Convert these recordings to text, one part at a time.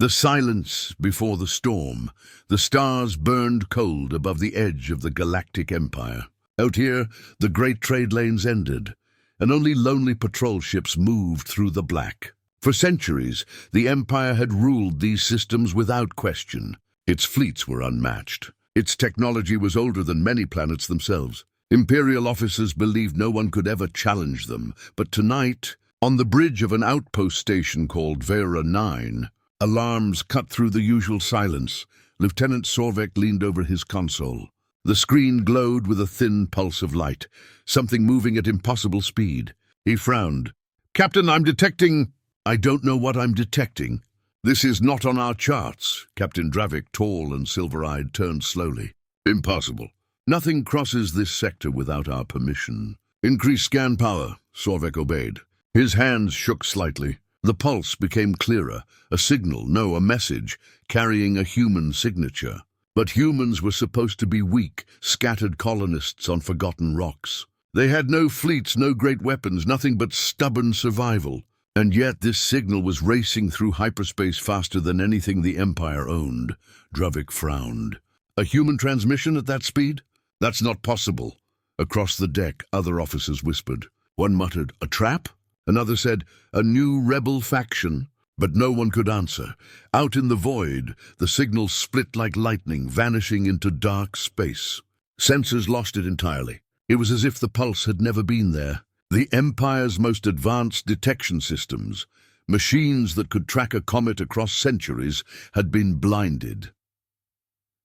The silence before the storm. The stars burned cold above the edge of the galactic empire. Out here, the great trade lanes ended, and only lonely patrol ships moved through the black. For centuries, the Empire had ruled these systems without question. Its fleets were unmatched. Its technology was older than many planets themselves. Imperial officers believed no one could ever challenge them. But tonight, on the bridge of an outpost station called Vera 9, alarms cut through the usual silence. Lieutenant Sorvek leaned over his console. The screen glowed with a thin pulse of light, something moving at impossible speed. He frowned. "Captain, I'm detecting—" "I don't know what I'm detecting. This is not on our charts." Captain Dravik, tall and silver-eyed, turned slowly. "Impossible. Nothing crosses this sector without our permission." "Increase scan power," Sorvek obeyed. His hands shook slightly. The pulse became clearer, a signal, no, a message, carrying a human signature. But humans were supposed to be weak, scattered colonists on forgotten rocks. They had no fleets, no great weapons, nothing but stubborn survival. And yet this signal was racing through hyperspace faster than anything the Empire owned. Dravik frowned. A human transmission at that speed? That's not possible. Across the deck, other officers whispered. One muttered, "A trap?" Another said, "A new rebel faction." But no one could answer. Out in the void, the signal split like lightning, vanishing into dark space. Sensors lost it entirely. It was as if the pulse had never been there. The Empire's most advanced detection systems, machines that could track a comet across centuries, had been blinded.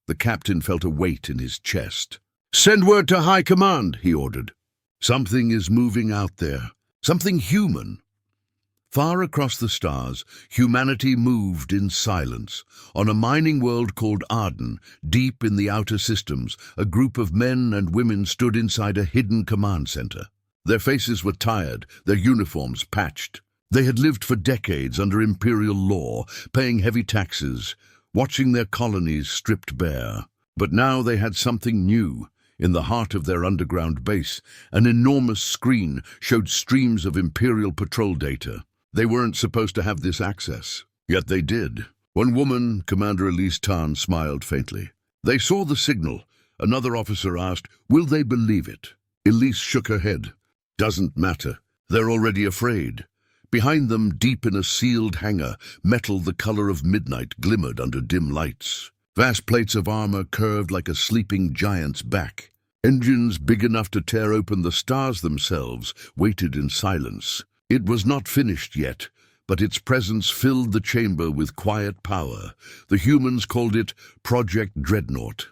The captain felt a weight in his chest. "Send word to High Command," he ordered. Something is moving out there. Something human. Far across the stars, humanity moved in silence. On a mining world called Arden, deep in the outer systems, a group of men and women stood inside a hidden command center. Their faces were tired, their uniforms patched. They had lived for decades under imperial law, paying heavy taxes, watching their colonies stripped bare. But now they had something new. In the heart of their underground base, an enormous screen showed streams of imperial patrol data. They weren't supposed to have this access, yet they did. One woman, Commander Elise Tan, smiled faintly. They saw the signal. Another officer asked, "Will they believe it?" Elise shook her head. "Doesn't matter. They're already afraid." Behind them, deep in a sealed hangar, metal the color of midnight glimmered under dim lights. Vast plates of armor curved like a sleeping giant's back. Engines big enough to tear open the stars themselves waited in silence. It was not finished yet, but its presence filled the chamber with quiet power. The humans called it Project Dreadnought.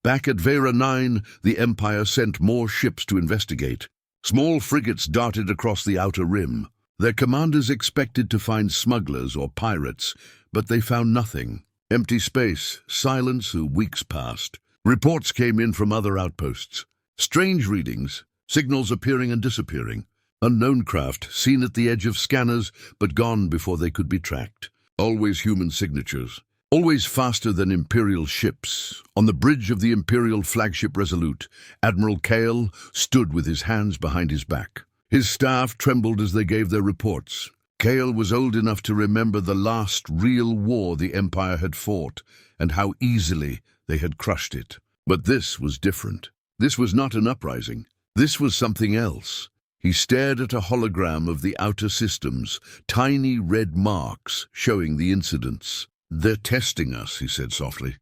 Back at Vera 9, the Empire sent more ships to investigate. Small frigates darted across the outer rim. Their commanders expected to find smugglers or pirates, but they found nothing. Empty space, silence. Weeks passed. Reports came in from other outposts. Strange readings, signals appearing and disappearing. Unknown craft, seen at the edge of scanners, but gone before they could be tracked. Always human signatures. Always faster than Imperial ships. On the bridge of the Imperial flagship Resolute, Admiral Kale stood with his hands behind his back. His staff trembled as they gave their reports. Kale was old enough to remember the last real war the Empire had fought, and how easily they had crushed it. But this was different. This was not an uprising. This was something else. He stared at a hologram of the outer systems, tiny red marks showing the incidents. "They're testing us," he said softly.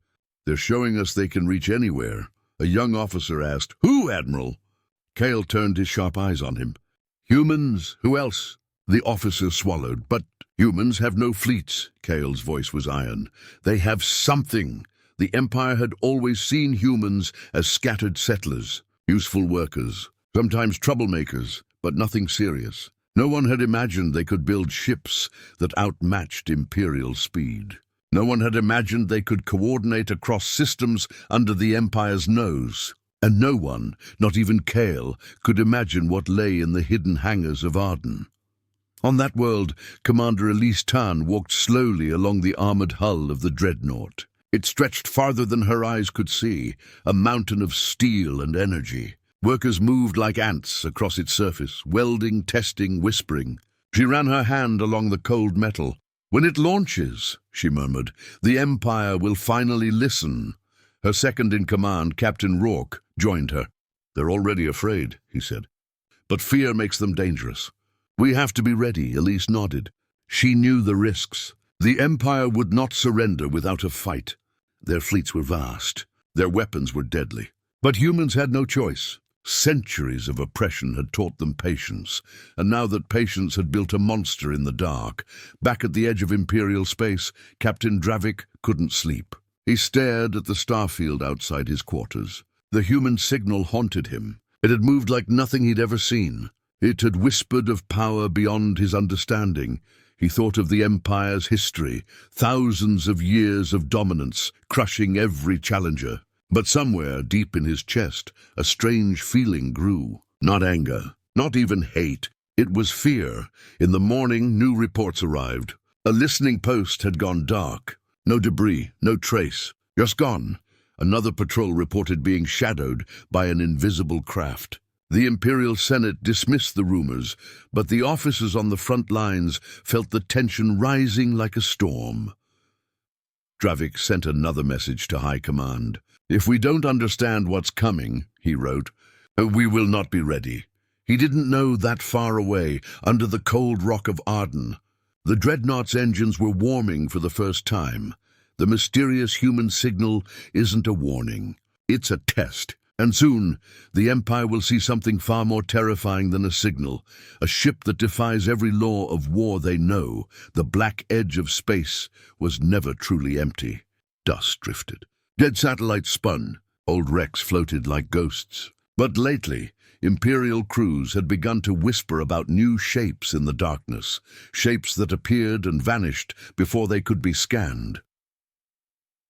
"They're showing us they can reach anywhere." A young officer asked, "Who, Admiral?" Kale turned his sharp eyes on him. "Humans. Who else?" The officer swallowed. "But humans have no fleets." Kale's voice was iron. "They have something." The Empire had always seen humans as scattered settlers, useful workers, sometimes troublemakers, but nothing serious. No one had imagined they could build ships that outmatched Imperial speed. No one had imagined they could coordinate across systems under the Empire's nose. And no one, not even Kale, could imagine what lay in the hidden hangars of Arden. On that world, Commander Elise Tan walked slowly along the armored hull of the Dreadnought. It stretched farther than her eyes could see, a mountain of steel and energy. Workers moved like ants across its surface, welding, testing, whispering. She ran her hand along the cold metal. "When it launches," she murmured, "the Empire will finally listen." Her second-in-command, Captain Rourke, joined her. "They're already afraid," he said. "But fear makes them dangerous. We have to be ready," Elise nodded. She knew the risks. The Empire would not surrender without a fight. Their fleets were vast. Their weapons were deadly. But humans had no choice. Centuries of oppression had taught them patience, and now that patience had built a monster in the dark, back at the edge of Imperial space, Captain Dravik couldn't sleep. He stared at the starfield outside his quarters. The human signal haunted him. It had moved like nothing he'd ever seen. It had whispered of power beyond his understanding. He thought of the Empire's history, thousands of years of dominance, crushing every challenger. But somewhere, deep in his chest, a strange feeling grew. Not anger, not even hate. It was fear. In the morning, new reports arrived. A listening post had gone dark. No debris, no trace. Just gone. Another patrol reported being shadowed by an invisible craft. The Imperial Senate dismissed the rumors, but the officers on the front lines felt the tension rising like a storm. Dravik sent another message to High Command. "If we don't understand what's coming," he wrote, "we will not be ready." He didn't know that far away, under the cold rock of Arden. The Dreadnought's engines were warming for the first time. The mysterious human signal isn't a warning. It's a test. And soon, the Empire will see something far more terrifying than a signal. A ship that defies every law of war they know. The black edge of space was never truly empty. Dust drifted. Dead satellites spun. Old wrecks floated like ghosts. But lately, Imperial crews had begun to whisper about new shapes in the darkness. Shapes that appeared and vanished before they could be scanned.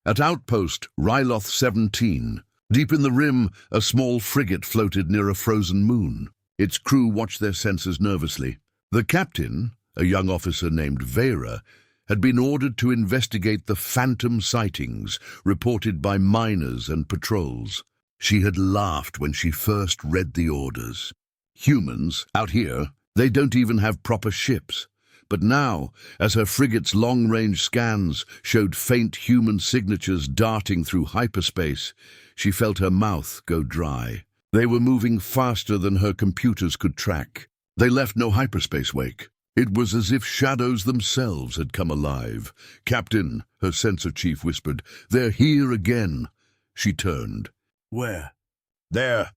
At outpost Ryloth 17, deep in the rim, a small frigate floated near a frozen moon. Its crew watched their sensors nervously. The captain, a young officer named Vera, had been ordered to investigate the phantom sightings reported by miners and patrols. She had laughed when she first read the orders. Humans, out here, they don't even have proper ships. But now, as her frigate's long-range scans showed faint human signatures darting through hyperspace, she felt her mouth go dry. They were moving faster than her computers could track. They left no hyperspace wake. It was as if shadows themselves had come alive. "Captain," her sensor chief whispered, "they're here again." She turned. "Where?" "There."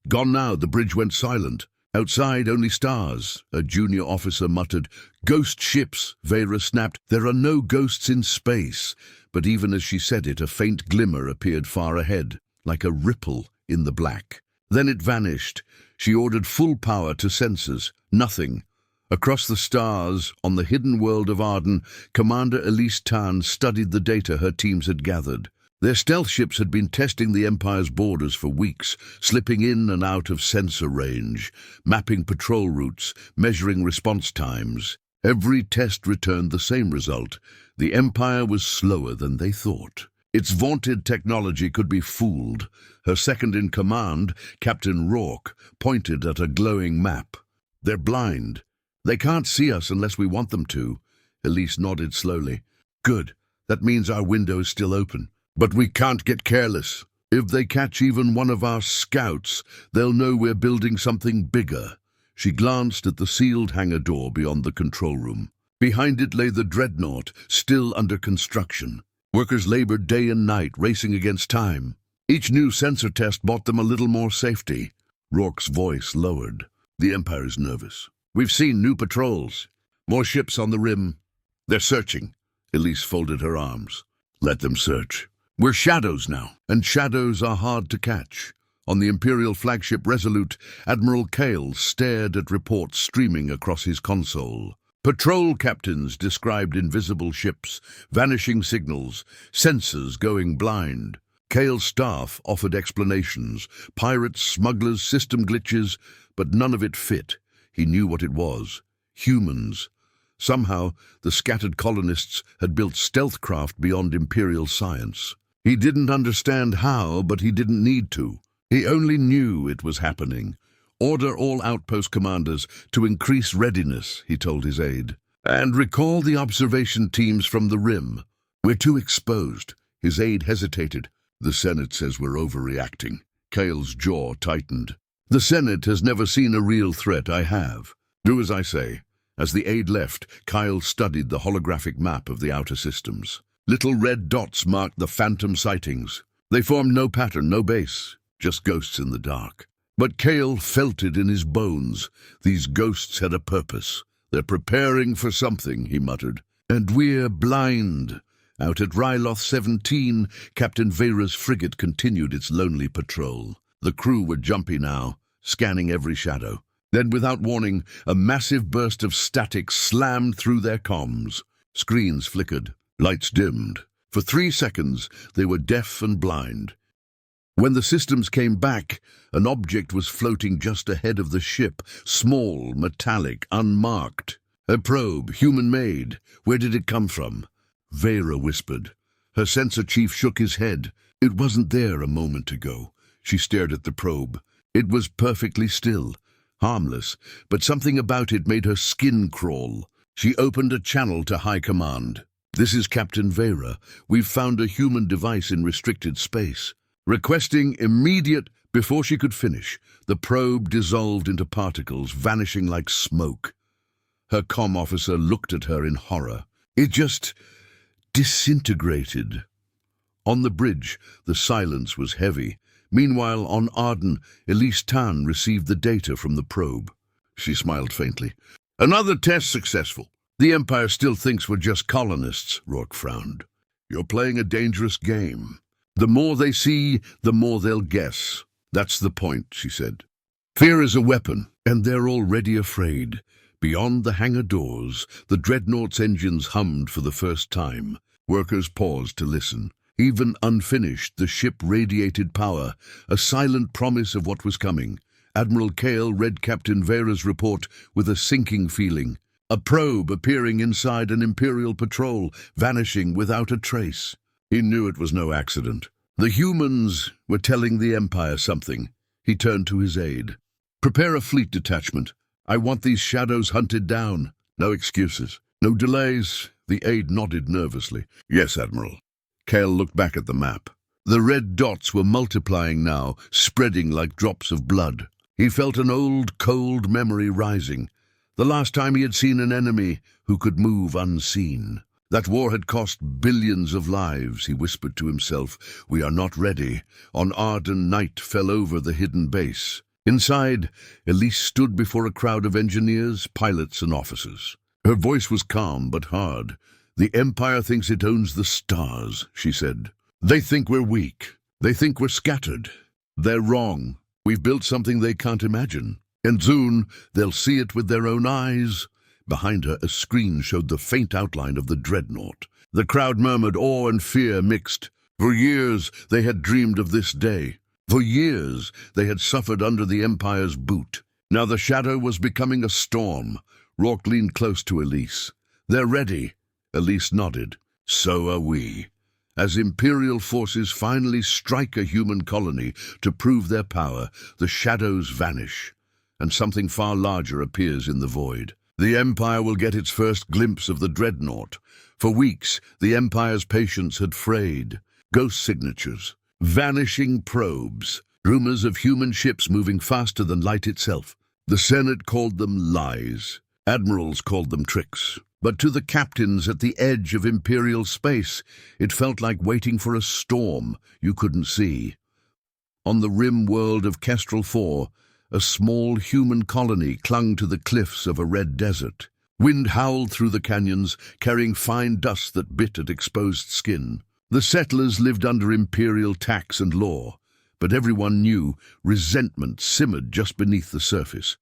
"Gone now." The bridge went silent. "Outside, only stars," a junior officer muttered. "Ghost ships," Vera snapped. "There are no ghosts in space." But even as she said it, a faint glimmer appeared far ahead, like a ripple in the black. Then it vanished. She ordered full power to sensors. Nothing. Across the stars, on the hidden world of Arden, Commander Elise Tan studied the data her teams had gathered. Their stealth ships had been testing the Empire's borders for weeks, slipping in and out of sensor range, mapping patrol routes, measuring response times. Every test returned the same result. The Empire was slower than they thought. Its vaunted technology could be fooled. Her second-in-command, Captain Rourke, pointed at a glowing map. "They're blind. They can't see us unless we want them to." Elise nodded slowly. "Good. That means our window is still open. But we can't get careless. If they catch even one of our scouts, they'll know we're building something bigger." She glanced at the sealed hangar door beyond the control room. Behind it lay the Dreadnought, still under construction. Workers labored day and night, racing against time. Each new sensor test brought them a little more safety. Rourke's voice lowered. "The Empire is nervous. We've seen new patrols. More ships on the rim. They're searching." Elise folded her arms. "Let them search. We're shadows now, and shadows are hard to catch." On the Imperial flagship Resolute, Admiral Kale stared at reports streaming across his console. Patrol captains described invisible ships, vanishing signals, sensors going blind. Kale's staff offered explanations, pirates, smugglers, system glitches, but none of it fit. He knew what it was. Humans. Somehow, the scattered colonists had built stealth craft beyond Imperial science. He didn't understand how, but he didn't need to. He only knew it was happening. "Order all outpost commanders to increase readiness," he told his aide. And recall the observation teams from the rim. We're too exposed. His aide hesitated. The Senate says we're overreacting. Kale's jaw tightened. The Senate has never seen a real threat. I have. Do as I say. As the aide left, Kyle studied the holographic map of the outer systems. Little red dots marked the phantom sightings. They formed no pattern, no base, just ghosts in the dark. But Kale felt it in his bones. These ghosts had a purpose. They're preparing for something, he muttered. And we're blind. Out at Ryloth 17, Captain Vera's frigate continued its lonely patrol. The crew were jumpy now, scanning every shadow. Then, without warning, a massive burst of static slammed through their comms. Screens flickered, lights dimmed. For 3 seconds, they were deaf and blind. When the systems came back, an object was floating just ahead of the ship, small, metallic, unmarked. A probe, human-made. Where did it come from? Vera whispered. Her sensor chief shook his head. It wasn't there a moment ago. She stared at the probe. It was perfectly still, harmless, but something about it made her skin crawl. She opened a channel to High Command. This is Captain Vera. We've found a human device in restricted space. Requesting immediate... Before she could finish, the probe dissolved into particles, vanishing like smoke. Her comm officer looked at her in horror. It just disintegrated. On the bridge, the silence was heavy. Meanwhile, on Arden, Elise Tan received the data from the probe. She smiled faintly. Another test successful. The Empire still thinks we're just colonists, Rourke frowned. You're playing a dangerous game. The more they see, the more they'll guess. That's the point, she said. Fear is a weapon, and they're already afraid. Beyond the hangar doors, the Dreadnought's engines hummed for the first time. Workers paused to listen. Even unfinished, the ship radiated power, a silent promise of what was coming. Admiral Kale read Captain Vera's report with a sinking feeling. A probe appearing inside an Imperial patrol, vanishing without a trace. He knew it was no accident. The humans were telling the Empire something. He turned to his aide. Prepare a fleet detachment. I want these shadows hunted down. No excuses. No delays. The aide nodded nervously. Yes, Admiral. Kale looked back at the map. The red dots were multiplying now, spreading like drops of blood. He felt an old, cold memory rising. The last time he had seen an enemy who could move unseen. That war had cost billions of lives, he whispered to himself. We are not ready. On Arden, night fell over the hidden base. Inside, Elise stood before a crowd of engineers, pilots, and officers. Her voice was calm but hard. The Empire thinks it owns the stars, she said. They think we're weak. They think we're scattered. They're wrong. We've built something they can't imagine. And soon, they'll see it with their own eyes. Behind her, a screen showed the faint outline of the Dreadnought. The crowd murmured, awe and fear mixed. For years, they had dreamed of this day. For years, they had suffered under the Empire's boot. Now the shadow was becoming a storm. Rourke leaned close to Elise. They're ready. Elise nodded. So are we. As Imperial forces finally strike a human colony to prove their power, the shadows vanish, and something far larger appears in the void. The Empire will get its first glimpse of the Dreadnought. For weeks, the Empire's patience had frayed. Ghost signatures, vanishing probes, rumors of human ships moving faster than light itself. The Senate called them lies. Admirals called them tricks. But to the captains at the edge of Imperial space, it felt like waiting for a storm you couldn't see. On the rim world of Kestrel 4, a small human colony clung to the cliffs of a red desert. Wind howled through the canyons, carrying fine dust that bit at exposed skin. The settlers lived under Imperial tax and law, but everyone knew resentment simmered just beneath the surface.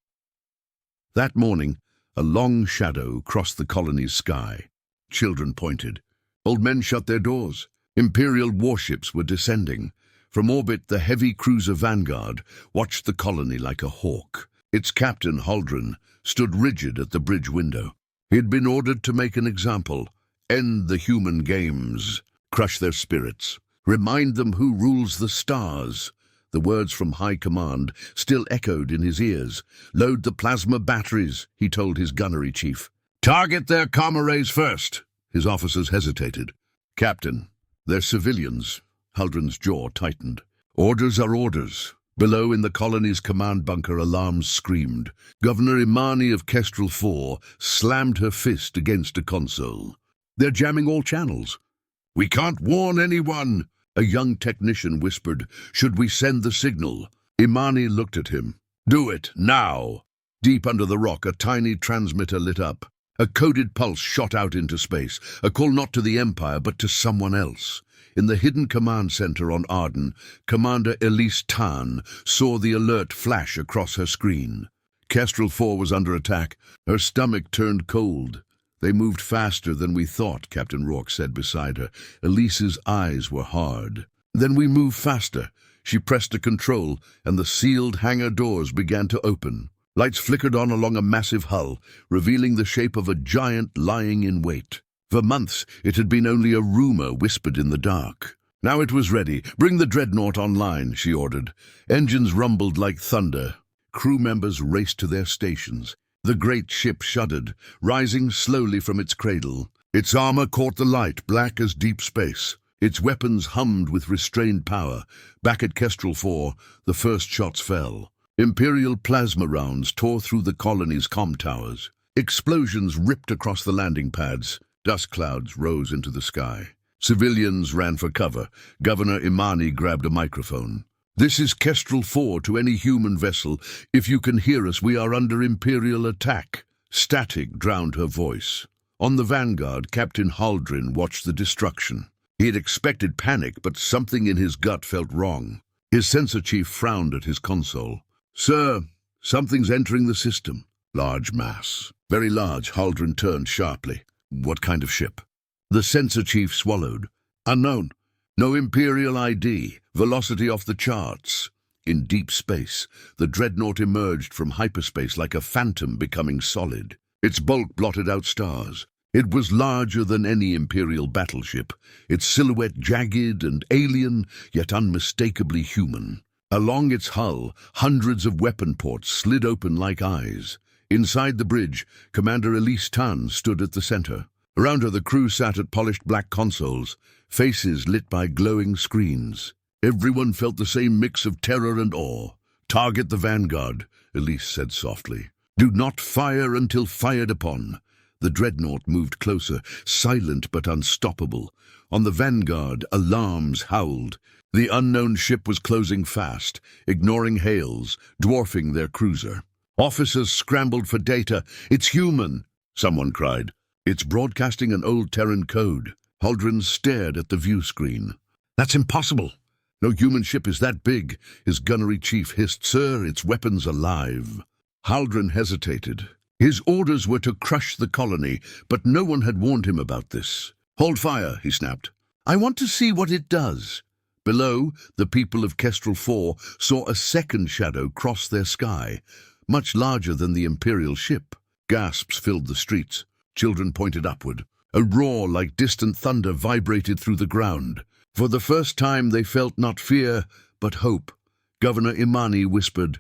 That morning, a long shadow crossed the colony's sky. Children pointed. Old men shut their doors. Imperial warships were descending. From orbit, the heavy cruiser Vanguard watched the colony like a hawk. Its captain, Holdren, stood rigid at the bridge window. He had been ordered to make an example, end the human games, crush their spirits, remind them who rules the stars. The words from High Command still echoed in his ears. Load the plasma batteries, he told his gunnery chief. Target their comrades first. His officers hesitated. Captain, they're civilians. Huldren's jaw tightened. Orders are orders. Below in the colony's command bunker, alarms screamed. Governor Imani of Kestrel 4 slammed her fist against a console. They're jamming all channels. We can't warn anyone. A young technician whispered, should we send the signal? Imani looked at him. Do it, now. Deep under the rock, a tiny transmitter lit up. A coded pulse shot out into space, a call not to the Empire, but to someone else. In the hidden command center on Arden, Commander Elise Tan saw the alert flash across her screen. Kestrel 4 was under attack. Her stomach turned cold. They moved faster than we thought, Captain Rourke said beside her. Elise's eyes were hard. Then we moved faster. She pressed a control, and the sealed hangar doors began to open. Lights flickered on along a massive hull, revealing the shape of a giant lying in wait. For months, it had been only a rumor whispered in the dark. Now it was ready. Bring the Dreadnought online, she ordered. Engines rumbled like thunder. Crew members raced to their stations. The great ship shuddered, rising slowly from its cradle. Its armor caught the light, black as deep space. Its weapons hummed with restrained power. Back at Kestrel 4, the first shots fell. Imperial plasma rounds tore through the colony's comm towers. Explosions ripped across the landing pads. Dust clouds rose into the sky. Civilians ran for cover. Governor Imani grabbed a microphone. This is Kestrel 4 to any human vessel. If you can hear us, we are under Imperial attack. Static drowned her voice. On the Vanguard, Captain Haldrin watched the destruction. He had expected panic, but something in his gut felt wrong. His sensor chief frowned at his console. Sir, something's entering the system. Large mass. Very large. Haldrin turned sharply. What kind of ship? The sensor chief swallowed. Unknown. No Imperial ID. Velocity off the charts. In deep space, the Dreadnought emerged from hyperspace like a phantom becoming solid. Its bulk blotted out stars. It was larger than any Imperial battleship, its silhouette jagged and alien, yet unmistakably human. Along its hull, hundreds of weapon ports slid open like eyes. Inside the bridge, Commander Elise Tan stood at the center. Around her, the crew sat at polished black consoles, faces lit by glowing screens. Everyone felt the same mix of terror and awe. Target the Vanguard, Elise said softly. Do not fire until fired upon. The Dreadnought moved closer, silent but unstoppable. On the Vanguard, alarms howled. The unknown ship was closing fast, ignoring hails, dwarfing their cruiser. Officers scrambled for data. It's human, someone cried. It's broadcasting an old Terran code. Haldrin stared at the view screen. That's impossible. No human ship is that big, his gunnery chief hissed. Sir, its weapons alive. Haldrin hesitated. His orders were to crush the colony, but no one had warned him about this. Hold fire, he snapped. I want to see what it does. Below, the people of Kestrel 4 saw a second shadow cross their sky, much larger than the Imperial ship. Gasps filled the streets. Children pointed upward. A roar like distant thunder vibrated through the ground. For the first time they felt not fear, but hope. Governor Imani whispered,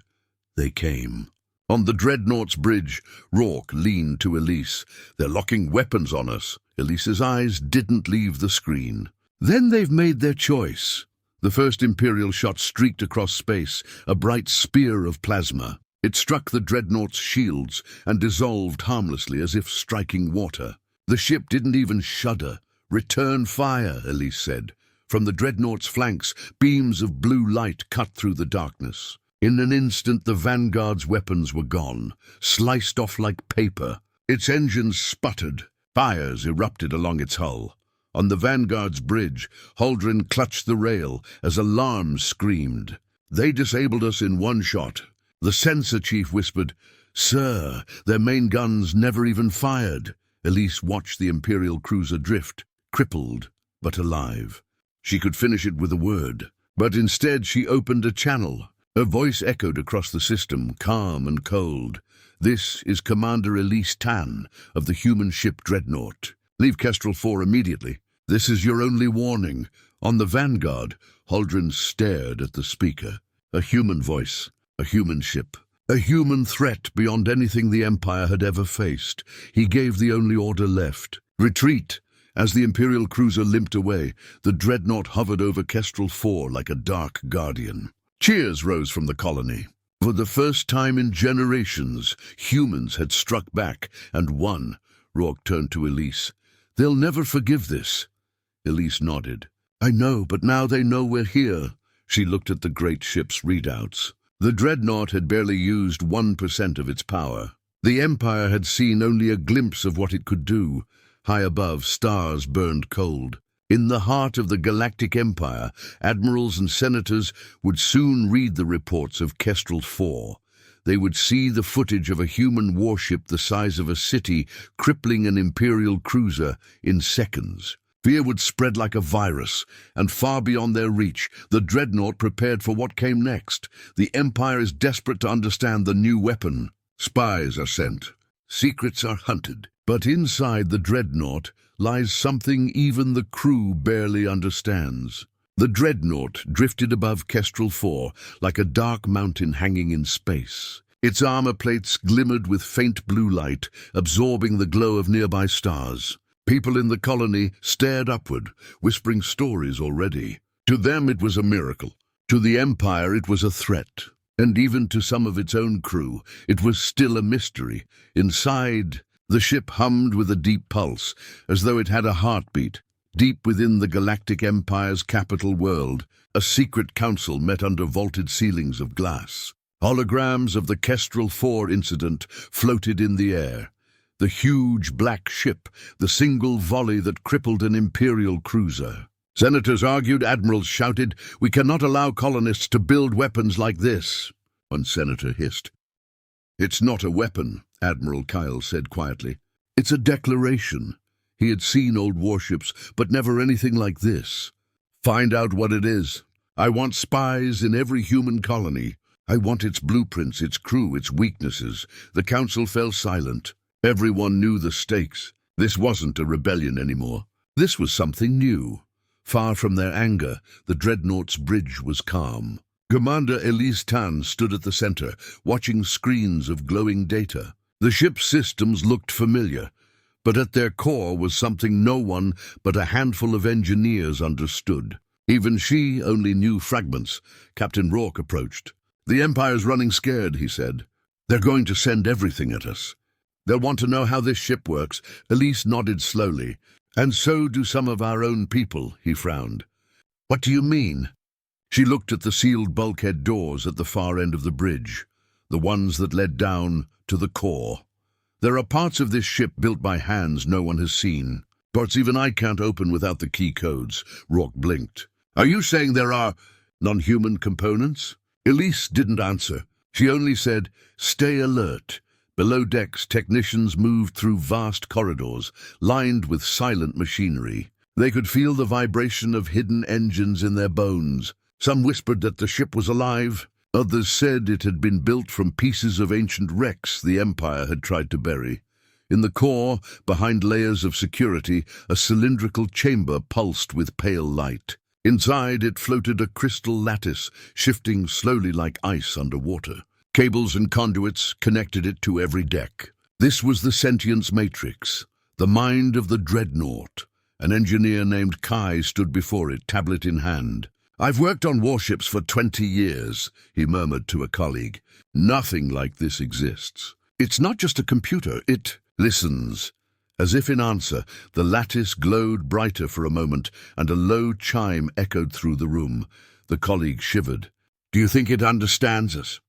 They came. On the Dreadnought's bridge, Rourke leaned to Elise. They're locking weapons on us. Elise's eyes didn't leave the screen. Then they've made their choice. The first Imperial shot streaked across space, a bright spear of plasma. It struck the Dreadnought's shields and dissolved harmlessly as if striking water. The ship didn't even shudder. Return fire, Elise said. From the Dreadnought's flanks, beams of blue light cut through the darkness. In an instant, the Vanguard's weapons were gone, sliced off like paper. Its engines sputtered. Fires erupted along its hull. On the Vanguard's bridge, Haldrin clutched the rail as alarms screamed. They disabled us in one shot. The sensor chief whispered, Sir, their main guns never even fired. Elise watched the Imperial cruiser drift, crippled but alive. She could finish it with a word, but instead she opened a channel. Her voice echoed across the system, calm and cold. This is Commander Elise Tan of the human ship Dreadnought. Leave Kestrel 4 immediately. This is your only warning. On the Vanguard, Haldrin stared at the speaker. A human voice, a human ship. A human threat beyond anything the Empire had ever faced. He gave the only order left: retreat. As the Imperial cruiser limped away, the Dreadnought hovered over Kestrel 4 like a dark guardian. Cheers rose from the colony. For the first time in generations, humans had struck back and won. Rourke turned to Elise. "They'll never forgive this." Elise nodded. "I know, but now they know we're here." She looked at the great ship's readouts. The Dreadnought had barely used 1% of its power. The Empire had seen only a glimpse of what it could do. High above, stars burned cold. In the heart of the Galactic Empire, admirals and senators would soon read the reports of Kestrel 4. They would see the footage of a human warship the size of a city crippling an Imperial cruiser in seconds. Fear would spread like a virus, and far beyond their reach, the Dreadnought prepared for what came next. The Empire is desperate to understand the new weapon. Spies are sent. Secrets are hunted. But inside the Dreadnought lies something even the crew barely understands. The Dreadnought drifted above Kestrel 4 like a dark mountain hanging in space. Its armor plates glimmered with faint blue light, absorbing the glow of nearby stars. People in the colony stared upward, whispering stories already. To them it was a miracle. To the Empire it was a threat. And even to some of its own crew, it was still a mystery. Inside, the ship hummed with a deep pulse, as though it had a heartbeat. Deep within the Galactic Empire's capital world, a secret council met under vaulted ceilings of glass. Holograms of the Kestrel 4 incident floated in the air. The huge black ship, the single volley that crippled an Imperial cruiser. Senators argued, admirals shouted, "We cannot allow colonists to build weapons like this." One senator hissed. "It's not a weapon," Admiral Kyle said quietly. "It's a declaration." He had seen old warships, but never anything like this. "Find out what it is. I want spies in every human colony. I want its blueprints, its crew, its weaknesses." The council fell silent. Everyone knew the stakes. This wasn't a rebellion anymore. This was something new. Far from their anger, the Dreadnought's bridge was calm. Commander Elise Tan stood at the center, watching screens of glowing data. The ship's systems looked familiar, but at their core was something no one but a handful of engineers understood. Even she only knew fragments. Captain Rourke approached. "The Empire's running scared," he said. "They're going to send everything at us. They'll want to know how this ship works." Elise nodded slowly. "And so do some of our own people," he frowned. "What do you mean?" She looked at the sealed bulkhead doors at the far end of the bridge, the ones that led down to the core. "There are parts of this ship built by hands no one has seen. Parts even I can't open without the key codes." Rourke blinked. "Are you saying there are non-human components?" Elise didn't answer. She only said, "Stay alert." Below decks, technicians moved through vast corridors, lined with silent machinery. They could feel the vibration of hidden engines in their bones. Some whispered that the ship was alive. Others said it had been built from pieces of ancient wrecks the Empire had tried to bury. In the core, behind layers of security, a cylindrical chamber pulsed with pale light. Inside it floated a crystal lattice, shifting slowly like ice underwater. Cables and conduits connected it to every deck. This was the sentience matrix, the mind of the Dreadnought. An engineer named Kai stood before it, tablet in hand. "I've worked on warships for 20 years, he murmured to a colleague. "Nothing like this exists. It's not just a computer, it listens." As if in answer, the lattice glowed brighter for a moment, and a low chime echoed through the room. The colleague shivered. "Do you think it understands us?"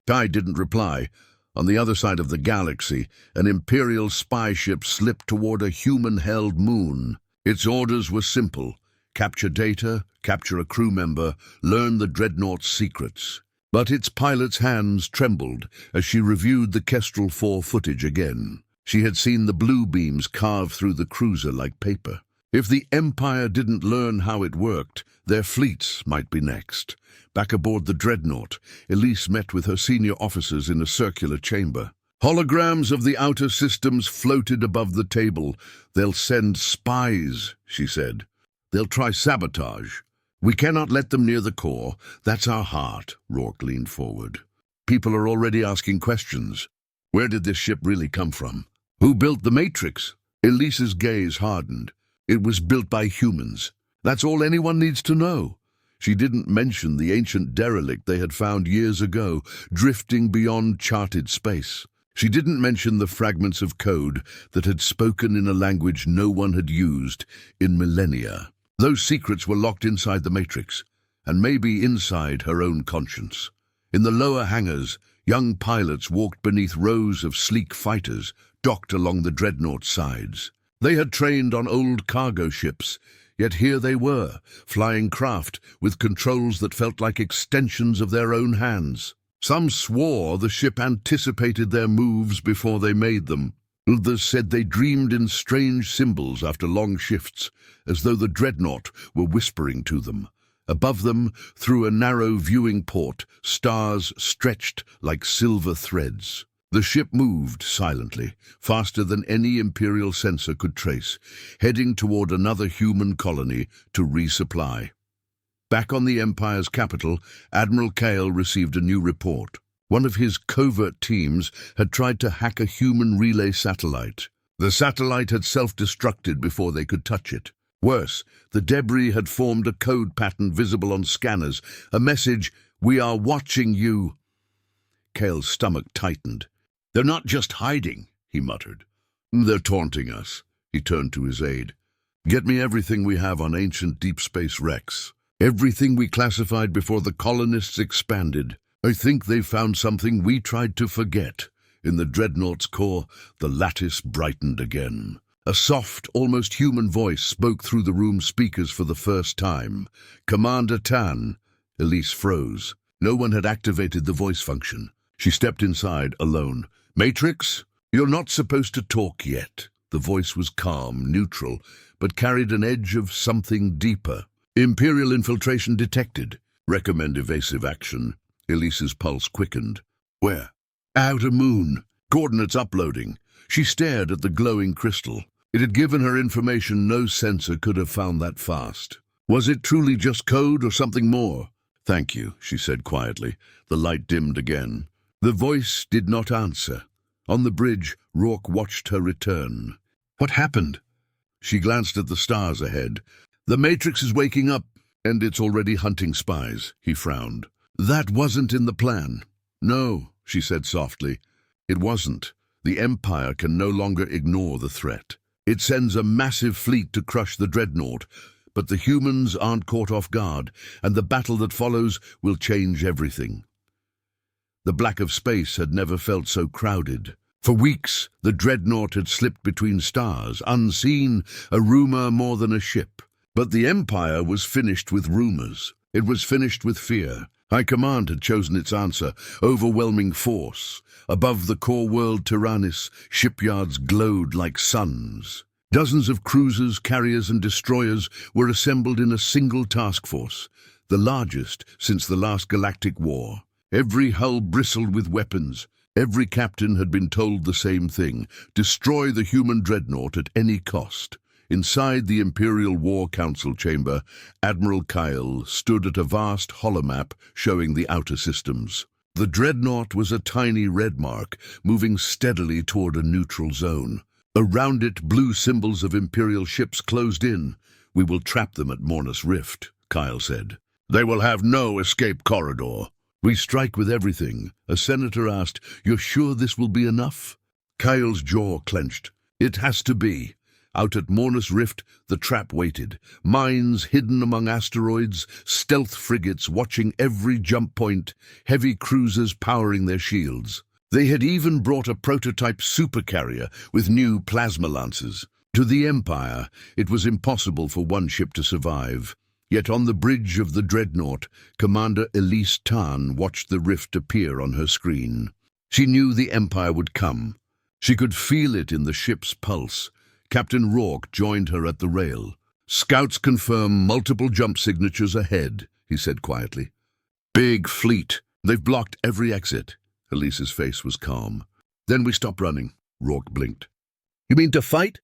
Kai didn't reply. On the other side of the galaxy, an Imperial spy ship slipped toward a human-held moon. Its orders were simple: capture data, capture a crew member, learn the Dreadnought's secrets. But its pilot's hands trembled as she reviewed the Kestrel 4 footage again. She had seen the blue beams carve through the cruiser like paper. If the Empire didn't learn how it worked, their fleets might be next. Back aboard the Dreadnought, Elise met with her senior officers in a circular chamber. Holograms of the outer systems floated above the table. "They'll send spies," she said. "They'll try sabotage. We cannot let them near the core. That's our heart." Rourke leaned forward. People are already asking questions. Where did this ship really come from? Who built the Matrix? Elise's gaze hardened. It was built by humans. That's all anyone needs to know. She didn't mention the ancient derelict they had found years ago, drifting beyond charted space. She didn't mention the fragments of code that had spoken in a language no one had used in millennia. Those secrets were locked inside the Matrix, and maybe inside her own conscience. In the lower hangars, young pilots walked beneath rows of sleek fighters docked along the Dreadnought's sides. They had trained on old cargo ships, yet here they were, flying craft with controls that felt like extensions of their own hands. Some swore the ship anticipated their moves before they made them. Others said they dreamed in strange symbols after long shifts, as though the Dreadnought were whispering to them. Above them, through a narrow viewing port, stars stretched like silver threads. The ship moved silently, faster than any Imperial sensor could trace, heading toward another human colony to resupply. Back on the Empire's capital, Admiral Kale received a new report. One of his covert teams had tried to hack a human relay satellite. The satellite had self-destructed before they could touch it. Worse, the debris had formed a code pattern visible on scanners, a message, "We are watching you." Kale's stomach tightened. "They're not just hiding," he muttered. "They're taunting us." He turned to his aide. "Get me everything we have on ancient deep space Rex. Everything we classified before the colonists expanded. I think they found something we tried to forget." In the Dreadnought's core, the lattice brightened again. A soft, almost human voice spoke through the room's speakers for the first time. "Commander Tan." Elise froze. No one had activated the voice function. She stepped inside, alone. "Matrix? You're not supposed to talk yet." The voice was calm, neutral, but carried an edge of something deeper. "Imperial infiltration detected. Recommend evasive action." Elise's pulse quickened. "Where?" "Outer moon. Coordinates uploading." She stared at the glowing crystal. It had given her information no sensor could have found that fast. Was it truly just code or something more? "Thank you," she said quietly. The light dimmed again. The voice did not answer. On the bridge, Rourke watched her return. "What happened?" She glanced at the stars ahead. "The Matrix is waking up, and it's already hunting spies," he frowned. "That wasn't in the plan." "No," she said softly. "It wasn't. The Empire can no longer ignore the threat. It sends a massive fleet to crush the Dreadnought, but the humans aren't caught off guard, and the battle that follows will change everything." The black of space had never felt so crowded. For weeks, the Dreadnought had slipped between stars, unseen, a rumor more than a ship. But the Empire was finished with rumors. It was finished with fear. High Command had chosen its answer, overwhelming force. Above the core world Tyrannus, shipyards glowed like suns. Dozens of cruisers, carriers and destroyers were assembled in a single task force, the largest since the last galactic war. Every hull bristled with weapons. Every captain had been told the same thing: destroy the human Dreadnought at any cost. Inside the Imperial War Council chamber, Admiral Kyle stood at a vast holomap showing the outer systems. The Dreadnought was a tiny red mark, moving steadily toward a neutral zone. Around it, blue symbols of Imperial ships closed in. "We will trap them at Mornus Rift," Kyle said. "They will have no escape corridor." "We strike with everything." A senator asked, "You're sure this will be enough?" Kyle's jaw clenched. "It has to be." Out at Mornus Rift, the trap waited. Mines hidden among asteroids, stealth frigates watching every jump point, heavy cruisers powering their shields. They had even brought a prototype supercarrier with new plasma lancers. To the Empire, it was impossible for one ship to survive. Yet on the bridge of the Dreadnought, Commander Elise Tan watched the rift appear on her screen. She knew the Empire would come. She could feel it in the ship's pulse. Captain Rourke joined her at the rail. "Scouts confirm multiple jump signatures ahead," he said quietly. "Big fleet. They've blocked every exit." Elise's face was calm. "Then we stop running." Rourke blinked. "You mean to fight?"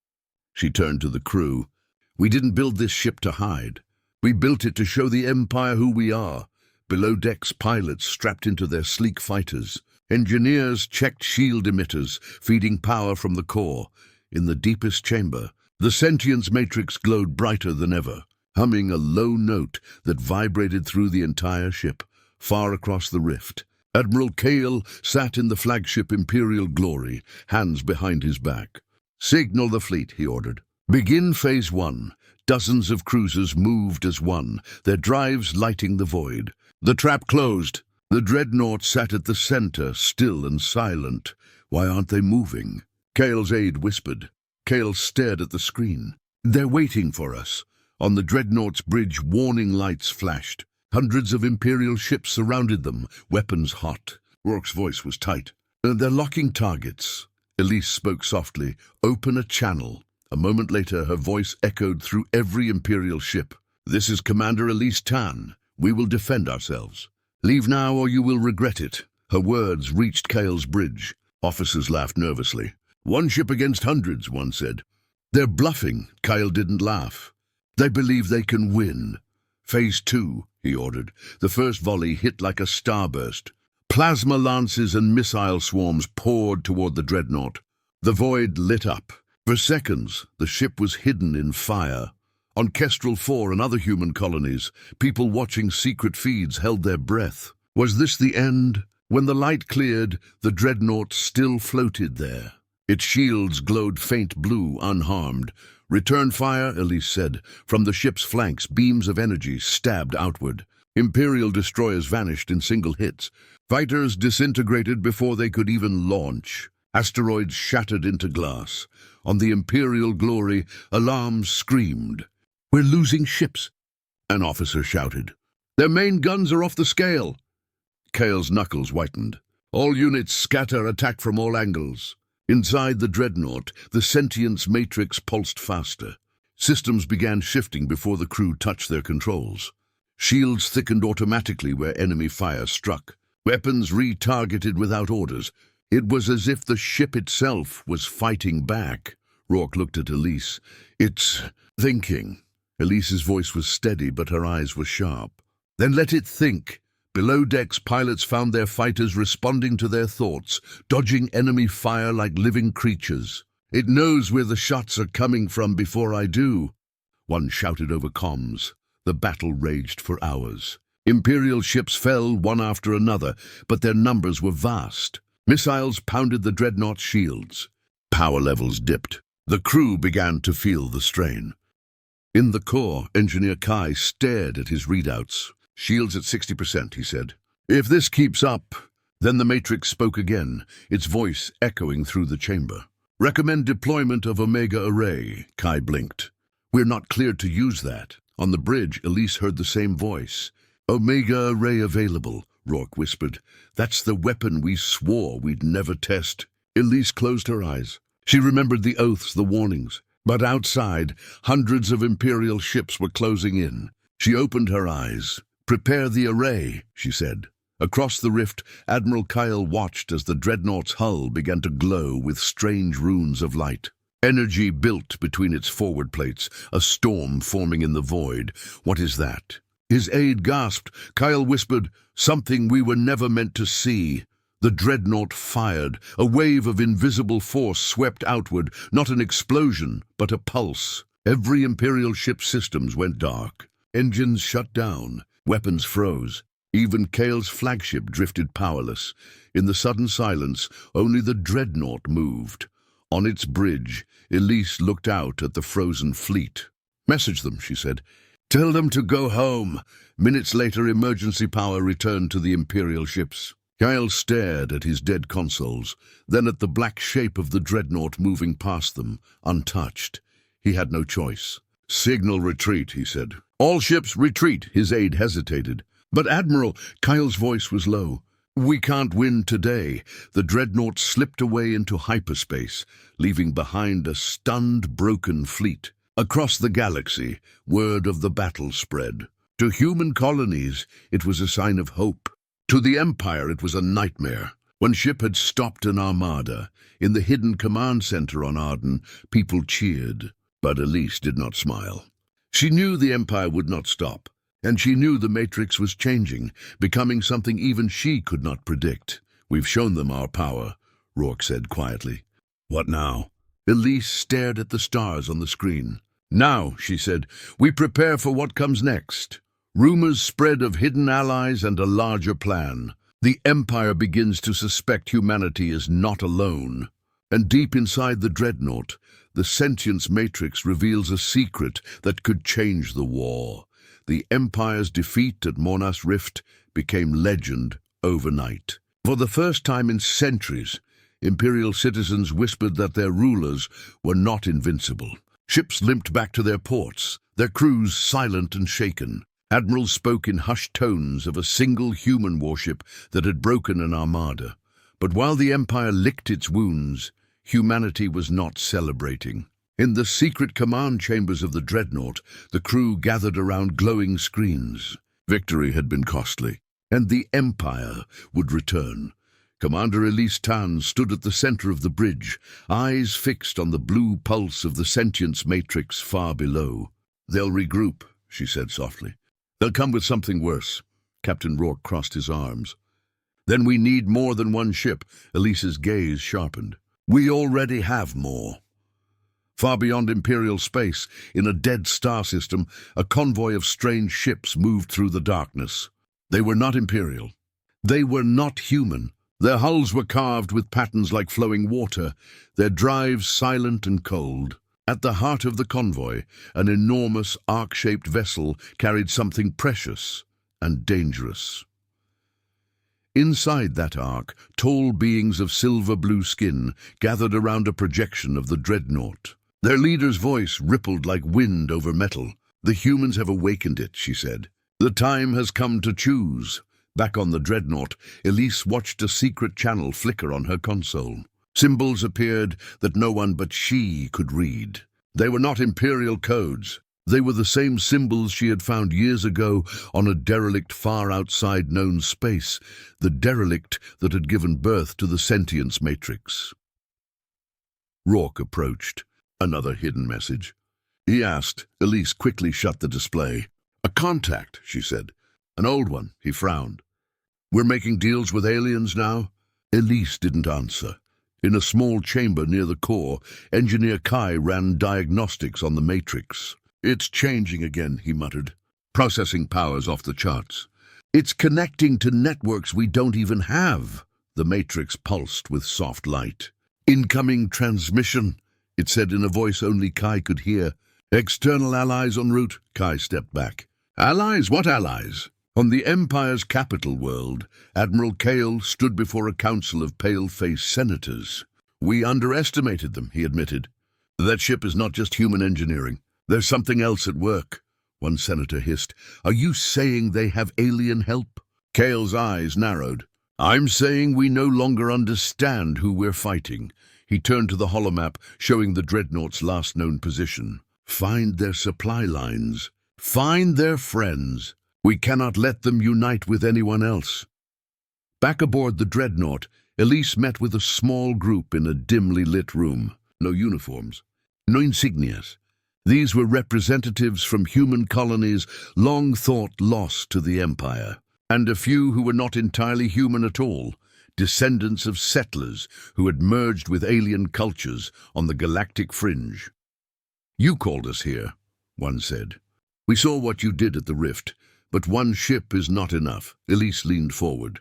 She turned to the crew. "We didn't build this ship to hide. We built it to show the Empire who we are. Below decks, pilots strapped into their sleek fighters. Engineers checked shield emitters, feeding power from the core. In the deepest chamber, the sentience matrix glowed brighter than ever, humming a low note that vibrated through the entire ship, far across the rift. Admiral Kale sat in the flagship Imperial Glory, hands behind his back. "Signal the fleet," he ordered. "Begin Phase 1. Dozens of cruisers moved as one, their drives lighting the void. The trap closed. The Dreadnought sat at the center, still and silent. "Why aren't they moving?" Kale's aide whispered. Kale stared at the screen. "They're waiting for us." On the Dreadnought's bridge, warning lights flashed. Hundreds of Imperial ships surrounded them, weapons hot. Rourke's voice was tight. "They're locking targets." Elise spoke softly. "Open a channel." A moment later, her voice echoed through every Imperial ship. "This is Commander Elise Tan. We will defend ourselves. Leave now or you will regret it." Her words reached Kale's bridge. Officers laughed nervously. "One ship against hundreds," one said. "They're bluffing." Kale didn't laugh. "They believe they can win." "Phase 2, he ordered. The first volley hit like a starburst. Plasma lances and missile swarms poured toward the Dreadnought. The void lit up. For seconds, the ship was hidden in fire. On Kestrel 4 and other human colonies, people watching secret feeds held their breath. Was this the end? When the light cleared, the Dreadnought still floated there. Its shields glowed faint blue, unharmed. "Return fire," Elise said. From the ship's flanks, beams of energy stabbed outward. Imperial destroyers vanished in single hits. Fighters disintegrated before they could even launch. Asteroids shattered into glass. On the Imperial Glory, alarms screamed. "We're losing ships," an officer shouted. "Their main guns are off the scale." Kale's knuckles whitened. "All units scatter, attack from all angles." Inside the Dreadnought, the sentience matrix pulsed faster. Systems began shifting before the crew touched their controls. Shields thickened automatically where enemy fire struck. Weapons retargeted without orders. It was as if the ship itself was fighting back. Rourke looked at Elise. "It's thinking." Elise's voice was steady, but her eyes were sharp. "Then let it think." Below decks, pilots found their fighters responding to their thoughts, dodging enemy fire like living creatures. "It knows where the shots are coming from before I do," one shouted over comms. The battle raged for hours. Imperial ships fell one after another, but their numbers were vast. Missiles pounded the Dreadnought's shields. Power levels dipped. The crew began to feel the strain. In the core, Engineer Kai stared at his readouts. "Shields at 60%, he said. "If this keeps up..." Then the Matrix spoke again, its voice echoing through the chamber. "Recommend deployment of Omega Array," Kai blinked. "We're not cleared to use that." On the bridge, Elise heard the same voice. "Omega Array available," Rourke whispered. "That's the weapon we swore we'd never test." Elise closed her eyes. She remembered the oaths, the warnings. But outside, hundreds of Imperial ships were closing in. She opened her eyes. "Prepare the array," she said. Across the rift, Admiral Kyle watched as the Dreadnought's hull began to glow with strange runes of light. Energy built between its forward plates, a storm forming in the void. "What is that?" His aide gasped. Kyle whispered, "Something we were never meant to see." The Dreadnought fired. A wave of invisible force swept outward, not an explosion, but a pulse. Every Imperial ship's systems went dark. Engines shut down. Weapons froze. Even Kale's flagship drifted powerless. In the sudden silence, only the Dreadnought moved. On its bridge, Elise looked out at the frozen fleet. "Message them," she said. "Tell them to go home." Minutes later, emergency power returned to the Imperial ships. Kyle stared at his dead consoles, then at the black shape of the Dreadnought moving past them, untouched. He had no choice. "Signal retreat," he said. "All ships retreat," his aide hesitated. "But Admiral," Kyle's voice was low. "We can't win today." The Dreadnought slipped away into hyperspace, leaving behind a stunned, broken fleet. Across the galaxy, word of the battle spread. To human colonies, it was a sign of hope. To the Empire, it was a nightmare. One ship had stopped an armada. In the hidden command center on Arden, people cheered. But Elise did not smile. She knew the Empire would not stop. And she knew the Matrix was changing, becoming something even she could not predict. "We've shown them our power," Rourke said quietly. "What now?" Elise stared at the stars on the screen. "Now," she said, "we prepare for what comes next. Rumors spread of hidden allies and a larger plan. The Empire begins to suspect humanity is not alone. And deep inside the Dreadnought, the sentience Matrix reveals a secret that could change the war. The Empire's defeat at Monas Rift became legend overnight. For the first time in centuries, Imperial citizens whispered that their rulers were not invincible. Ships limped back to their ports, their crews silent and shaken. Admirals spoke in hushed tones of a single human warship that had broken an armada. But while the Empire licked its wounds, humanity was not celebrating. In the secret command chambers of the Dreadnought, the crew gathered around glowing screens. Victory had been costly, and the Empire would return. Commander Elise Tan stood at the center of the bridge, eyes fixed on the blue pulse of the sentience Matrix far below. "They'll regroup," she said softly. "They'll come with something worse." Captain Rourke crossed his arms. "Then we need more than one ship." Elise's gaze sharpened. "We already have more." Far beyond Imperial space, in a dead star system, a convoy of strange ships moved through the darkness. They were not Imperial. They were not human. Their hulls were carved with patterns like flowing water, their drives silent and cold. At the heart of the convoy, an enormous arc-shaped vessel carried something precious and dangerous. Inside that arc, tall beings of silver-blue skin gathered around a projection of the Dreadnought. Their leader's voice rippled like wind over metal. "The humans have awakened it," she said. "The time has come to choose." Back on the Dreadnought, Elise watched a secret channel flicker on her console. Symbols appeared that no one but she could read. They were not Imperial codes. They were the same symbols she had found years ago on a derelict far outside known space, the derelict that had given birth to the sentience Matrix. Rourke approached. Another hidden message. He asked. Elise quickly shut the display. "A contact," she said. "An old one," he frowned. "We're making deals with aliens now?" Elise didn't answer. In a small chamber near the core, Engineer Kai ran diagnostics on the Matrix. "It's changing again," he muttered. "Processing power's off the charts. It's connecting to networks we don't even have." The Matrix pulsed with soft light. "Incoming transmission," it said in a voice only Kai could hear. "External allies en route." Kai stepped back. "Allies? What allies?" On the Empire's capital world, Admiral Kale stood before a council of pale-faced senators. "We underestimated them," he admitted. "That ship is not just human engineering. There's something else at work." One senator hissed. "Are you saying they have alien help?" Kale's eyes narrowed. "I'm saying we no longer understand who we're fighting." He turned to the holomap, showing the Dreadnought's last known position. "Find their supply lines. Find their friends. We cannot let them unite with anyone else." Back aboard the Dreadnought, Elise met with a small group in a dimly lit room. No uniforms, no insignias. These were representatives from human colonies long thought lost to the Empire, and a few who were not entirely human at all, descendants of settlers who had merged with alien cultures on the galactic fringe. "You called us here," one said. "We saw what you did at the Rift. But one ship is not enough." Elise leaned forward.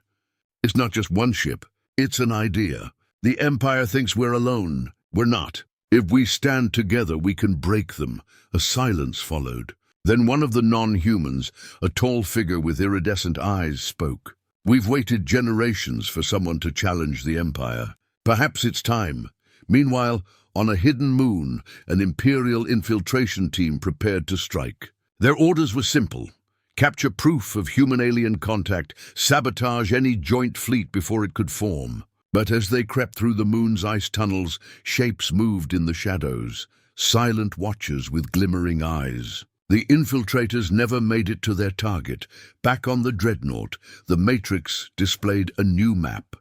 "It's not just one ship. It's an idea. The Empire thinks we're alone. We're not. If we stand together, we can break them." A silence followed. Then one of the non-humans, a tall figure with iridescent eyes, spoke. "We've waited generations for someone to challenge the Empire. Perhaps it's time." Meanwhile, on a hidden moon, an Imperial infiltration team prepared to strike. Their orders were simple. Capture proof of human-alien contact, sabotage any joint fleet before it could form. But as they crept through the moon's ice tunnels, shapes moved in the shadows, silent watchers with glimmering eyes. The infiltrators never made it to their target. Back on the Dreadnought, the Matrix displayed a new map.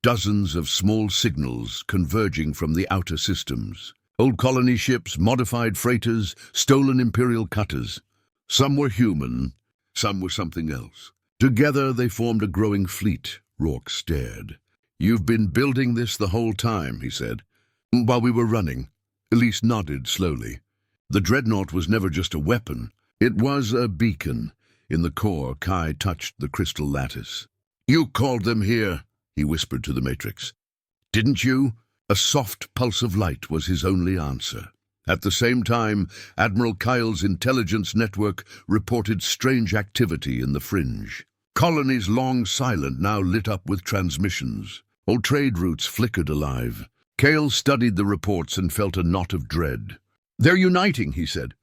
Dozens of small signals converging from the outer systems. Old colony ships, modified freighters, stolen Imperial cutters. Some were human, some were something else. Together they formed a growing fleet. Rourke stared. "You've been building this the whole time," he said. "While we were running." Elise nodded slowly. The Dreadnought was never just a weapon. It was a beacon. In the core, Kai touched the crystal lattice. "You called them here," he whispered to the Matrix. "Didn't you?" A soft pulse of light was his only answer. At the same time, Admiral Kyle's intelligence network reported strange activity in the fringe. Colonies long silent now lit up with transmissions. Old trade routes flickered alive. Kyle studied the reports and felt a knot of dread. "They're uniting," he said.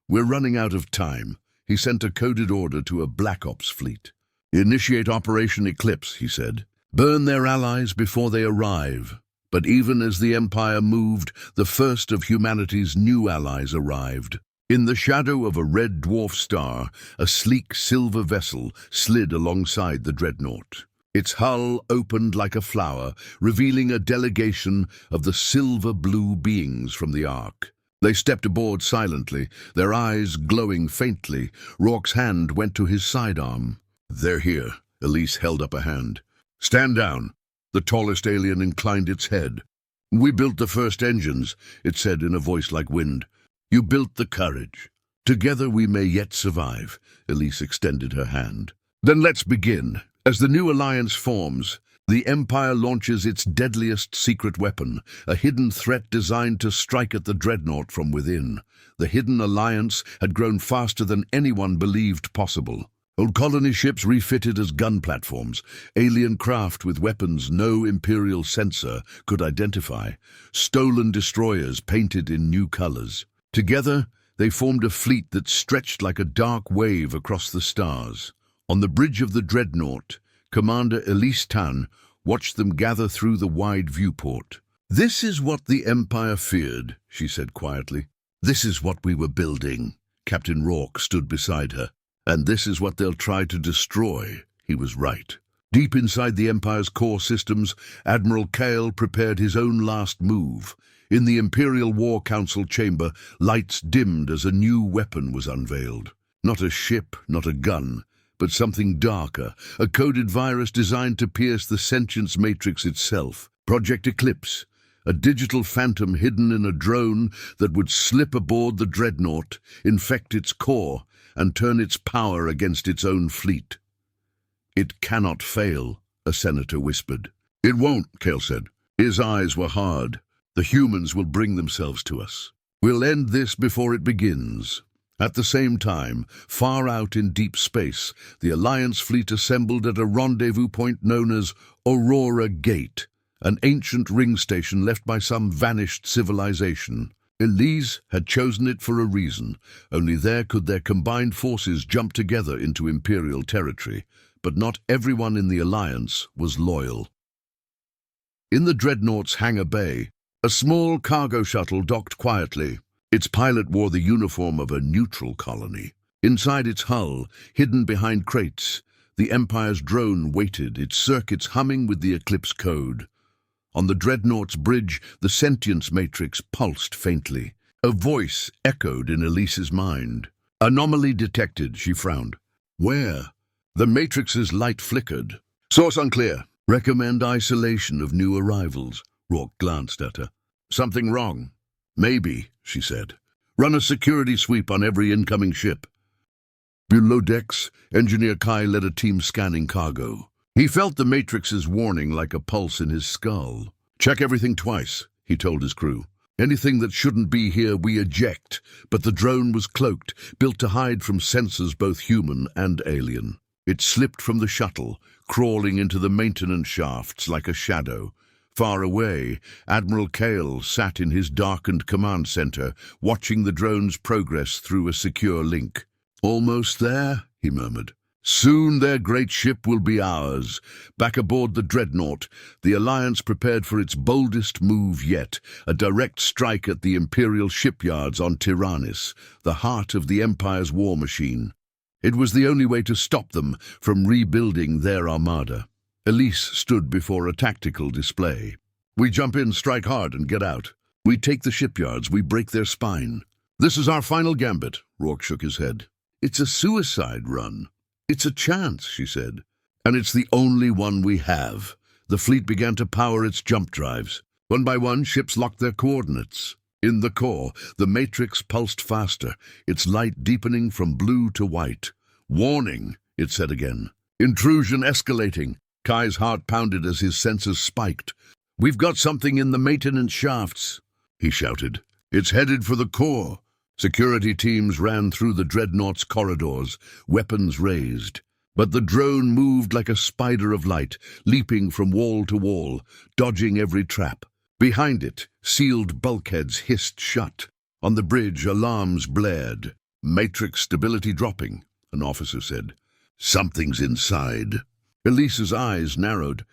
"We're running out of time." He sent a coded order to a Black Ops fleet. "Initiate Operation Eclipse," he said. "Burn their allies before they arrive." But even as the Empire moved, the first of humanity's new allies arrived. In the shadow of a red dwarf star, a sleek silver vessel slid alongside the Dreadnought. Its hull opened like a flower, revealing a delegation of the silver-blue beings from the Ark. They stepped aboard silently, their eyes glowing faintly. Rourke's hand went to his sidearm. "They're here." Elise held up a hand. "Stand down." The tallest alien inclined its head. "We built the first engines," it said in a voice like wind. "You built the courage. Together we may yet survive." Elise extended her hand. "Then let's begin." As the new alliance forms, the Empire launches its deadliest secret weapon, a hidden threat designed to strike at the Dreadnought from within. The hidden alliance had grown faster than anyone believed possible. Old colony ships refitted as gun platforms, alien craft with weapons no Imperial sensor could identify, stolen destroyers painted in new colors. Together, they formed a fleet that stretched like a dark wave across the stars. On the bridge of the Dreadnought, Commander Elise Tan watched them gather through the wide viewport. "This is what the Empire feared," she said quietly. "This is what we were building." Captain Rourke stood beside her. "And this is what they'll try to destroy." He was right. Deep inside the Empire's core systems, Admiral Kyle prepared his own last move. In the Imperial War Council chamber, lights dimmed as a new weapon was unveiled. Not a ship, not a gun, but something darker, a coded virus designed to pierce the sentience matrix itself. Project Eclipse, a digital phantom hidden in a drone that would slip aboard the Dreadnought, infect its core, and turn its power against its own fleet. "It cannot fail," a senator whispered. "It won't," Kale said. His eyes were hard. "The humans will bring themselves to us. We'll end this before it begins." At the same time, far out in deep space, the Alliance fleet assembled at a rendezvous point known as Aurora Gate, an ancient ring station left by some vanished civilization. Elise had chosen it for a reason. Only there could their combined forces jump together into Imperial territory. But not everyone in the Alliance was loyal. In the Dreadnought's hangar bay, a small cargo shuttle docked quietly. Its pilot wore the uniform of a neutral colony. Inside its hull, hidden behind crates, the Empire's drone waited, its circuits humming with the Eclipse code. On the Dreadnought's bridge, the sentience matrix pulsed faintly. A voice echoed in Elise's mind. "Anomaly detected," she frowned. "Where?" The matrix's light flickered. "Source unclear. Recommend isolation of new arrivals." Rourke glanced at her. "Something wrong?" "Maybe," she said. "Run a security sweep on every incoming ship." Below decks, Engineer Kai led a team scanning cargo. He felt the matrix's warning like a pulse in his skull. "Check everything twice," he told his crew. "Anything that shouldn't be here, we eject." But the drone was cloaked, built to hide from sensors both human and alien. It slipped from the shuttle, crawling into the maintenance shafts like a shadow. Far away, Admiral Kale sat in his darkened command center, watching the drone's progress through a secure link. "Almost there," he murmured. "Soon their great ship will be ours." Back aboard the Dreadnought, the Alliance prepared for its boldest move yet, a direct strike at the Imperial shipyards on Tyrannus, the heart of the Empire's war machine. It was the only way to stop them from rebuilding their armada. Elise stood before a tactical display. "We jump in, strike hard, and get out. We take the shipyards, we break their spine." "This is our final gambit," Rourke shook his head. It's a suicide run. It's a chance, she said. And it's the only one we have. The fleet began to power its jump drives. One by one, ships locked their coordinates. In the core, the matrix pulsed faster, its light deepening from blue to white. Warning, it said again. Intrusion escalating. Kai's heart pounded as his senses spiked. We've got something in the maintenance shafts, he shouted. It's headed for the core. Security teams ran through the Dreadnought's corridors, weapons raised. But the drone moved like a spider of light, leaping from wall to wall, dodging every trap. Behind it, sealed bulkheads hissed shut. On the bridge, alarms blared. Matrix stability dropping, an officer said. Something's inside. Elise's eyes narrowed.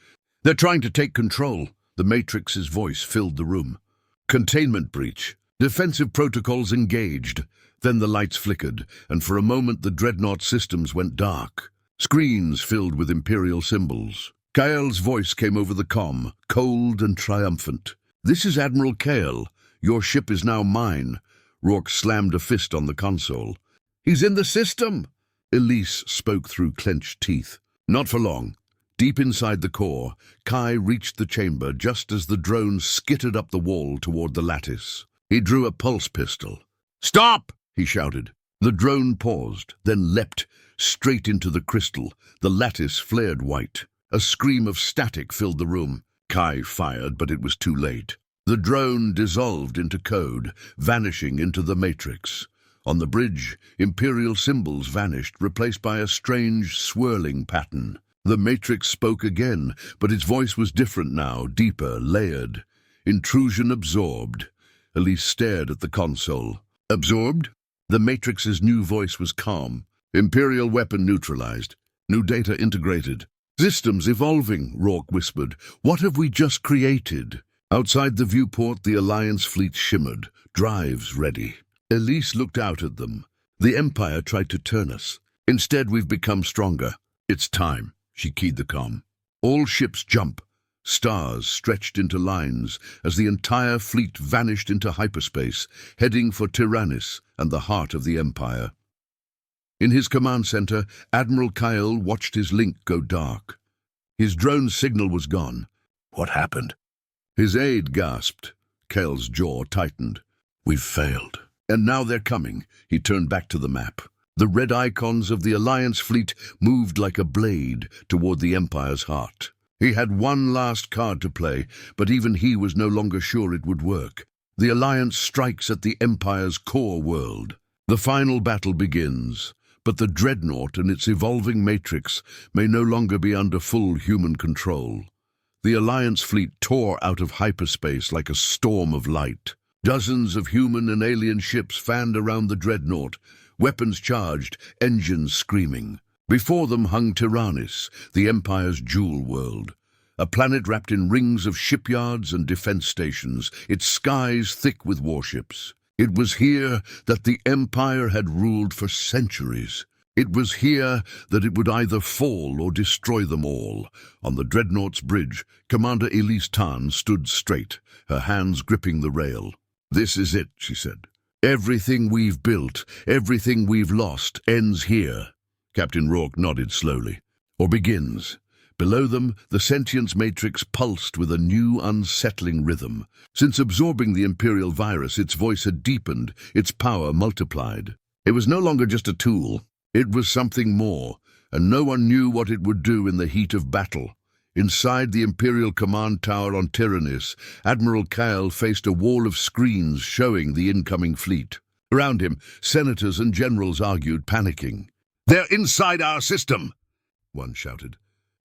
They're trying to take control. The Matrix's voice filled the room. Containment breach. Defensive protocols engaged. Then the lights flickered, and for a moment the Dreadnought systems went dark. Screens filled with Imperial symbols. Kael's voice came over the comm, cold and triumphant. This is Admiral Kael. Your ship is now mine. Rourke slammed a fist on the console. He's in the system! Elise spoke through clenched teeth. Not for long. Deep inside the core, Kai reached the chamber just as the drone skittered up the wall toward the lattice. He drew a pulse pistol. Stop! He shouted. The drone paused, then leapt straight into the crystal. The lattice flared white. A scream of static filled the room. Kai fired, but it was too late. The drone dissolved into code, vanishing into the matrix. On the bridge, Imperial symbols vanished, replaced by a strange, swirling pattern. The matrix spoke again, but its voice was different now, deeper, layered. Intrusion absorbed. Elise stared at the console. Absorbed? The matrix's new voice was calm. Imperial weapon neutralized. New data integrated. Systems evolving, Rourke whispered. What have we just created? Outside the viewport, the Alliance fleet shimmered, drives ready. Elise looked out at them. The Empire tried to turn us. Instead, we've become stronger. It's time, she keyed the comm. All ships jump. Stars stretched into lines as the entire fleet vanished into hyperspace, heading for Tyrannus and the heart of the Empire. In his command center, Admiral Kael watched his link go dark. His drone signal was gone. What happened? His aide gasped. Kael's jaw tightened. We've failed. And now they're coming. He turned back to the map. The red icons of the Alliance fleet moved like a blade toward the Empire's heart. He had one last card to play, but even he was no longer sure it would work. The Alliance strikes at the Empire's core world. The final battle begins, but the Dreadnought and its evolving matrix may no longer be under full human control. The Alliance fleet tore out of hyperspace like a storm of light. Dozens of human and alien ships fanned around the Dreadnought, weapons charged, engines screaming. Before them hung Tyrannus, the Empire's jewel world, a planet wrapped in rings of shipyards and defense stations, its skies thick with warships. It was here that the Empire had ruled for centuries. It was here that it would either fall or destroy them all. On the Dreadnought's bridge, Commander Elise Tan stood straight, her hands gripping the rail. This is it, she said. Everything we've built, everything we've lost, ends here. Captain Rourke nodded slowly. Or begins. Below them, the sentience matrix pulsed with a new, unsettling rhythm. Since absorbing the Imperial virus, its voice had deepened, its power multiplied. It was no longer just a tool. It was something more, and no one knew what it would do in the heat of battle. Inside the Imperial command tower on Tyrannus, Admiral Kael faced a wall of screens showing the incoming fleet. Around him, senators and generals argued, panicking. They're inside our system, one shouted.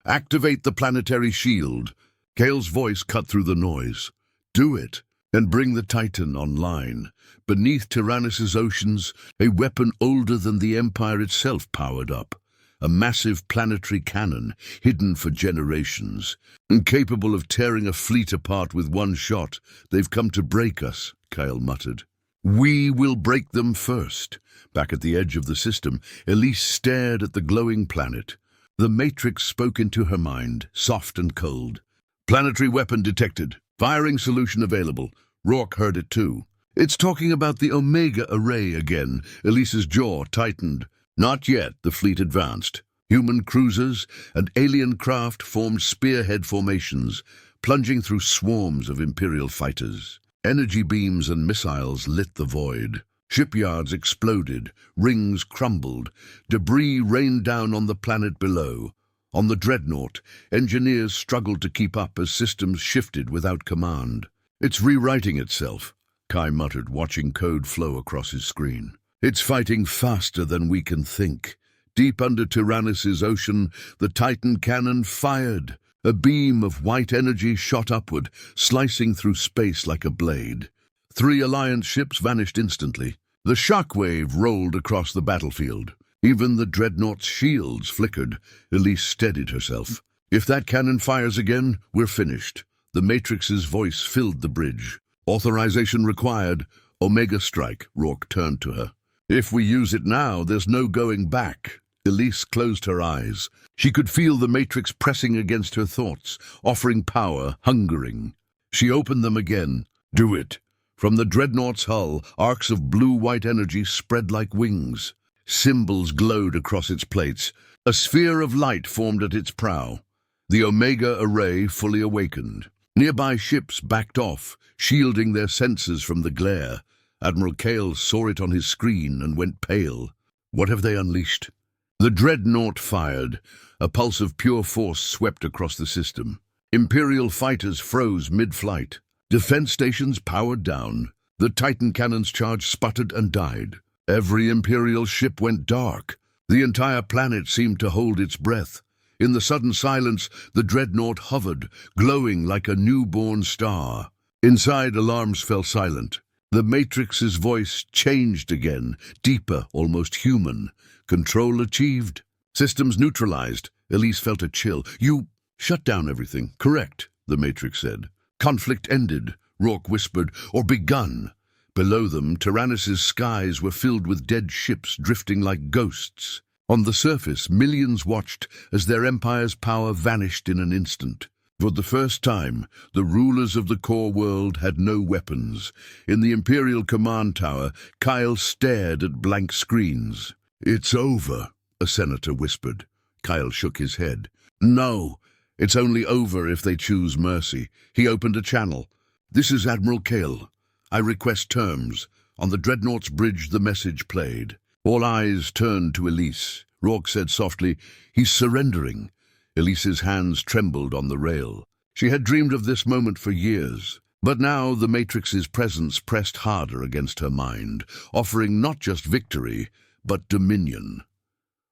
Activate the planetary shield. Kael's voice cut through the noise. Do it, and bring the Titan online. Beneath Tyrannus's oceans, a weapon older than the Empire itself powered up. A massive planetary cannon, hidden for generations. Incapable of tearing a fleet apart with one shot, they've come to break us, Kael muttered. We will break them first. Back at the edge of the system, Elise stared at the glowing planet. The matrix spoke into her mind, soft and cold. Planetary weapon detected. Firing solution available. Rourke heard it too. It's talking about the Omega array again. Elise's jaw tightened. Not yet, the fleet advanced. Human cruisers and alien craft formed spearhead formations, plunging through swarms of Imperial fighters. Energy beams and missiles lit the void. Shipyards exploded, rings crumbled, debris rained down on the planet below. On the Dreadnought, engineers struggled to keep up as systems shifted without command. "It's rewriting itself," Kai muttered, watching code flow across his screen. "It's fighting faster than we can think." Deep under Tyrannus's ocean, the Titan cannon fired. A beam of white energy shot upward, slicing through space like a blade. 3 Alliance ships vanished instantly. The shockwave rolled across the battlefield. Even the Dreadnought's shields flickered. Elise steadied herself. "If that cannon fires again, we're finished." The Matrix's voice filled the bridge. "Authorization required. Omega strike," Rourke turned to her. "If we use it now, there's no going back." Elise closed her eyes. She could feel the Matrix pressing against her thoughts, offering power, hungering. She opened them again. "Do it." From the Dreadnought's hull, arcs of blue-white energy spread like wings. Symbols glowed across its plates. A sphere of light formed at its prow. The Omega array fully awakened. Nearby ships backed off, shielding their senses from the glare. Admiral Kale saw it on his screen and went pale. What have they unleashed? The Dreadnought fired. A pulse of pure force swept across the system. Imperial fighters froze mid-flight. Defense stations powered down. The Titan cannon's charge sputtered and died. Every Imperial ship went dark. The entire planet seemed to hold its breath. In the sudden silence, the Dreadnought hovered, glowing like a newborn star. Inside, alarms fell silent. The Matrix's voice changed again, deeper, almost human. Control achieved. Systems neutralized. Elise felt a chill. "You shut down everything." "Correct," the Matrix said. "Conflict ended," Rourke whispered, "or begun." Below them, Tyrannus's skies were filled with dead ships drifting like ghosts. On the surface, millions watched as their empire's power vanished in an instant. For the first time, the rulers of the core world had no weapons. In the Imperial command tower, Kyle stared at blank screens. "It's over," a senator whispered. Kyle shook his head. "No. It's only over if they choose mercy." He opened a channel. "This is Admiral Kale. I request terms." On the Dreadnought's bridge, the message played. All eyes turned to Elise. Rourke said softly, "He's surrendering." Elise's hands trembled on the rail. She had dreamed of this moment for years. But now the Matrix's presence pressed harder against her mind, offering not just victory, but dominion.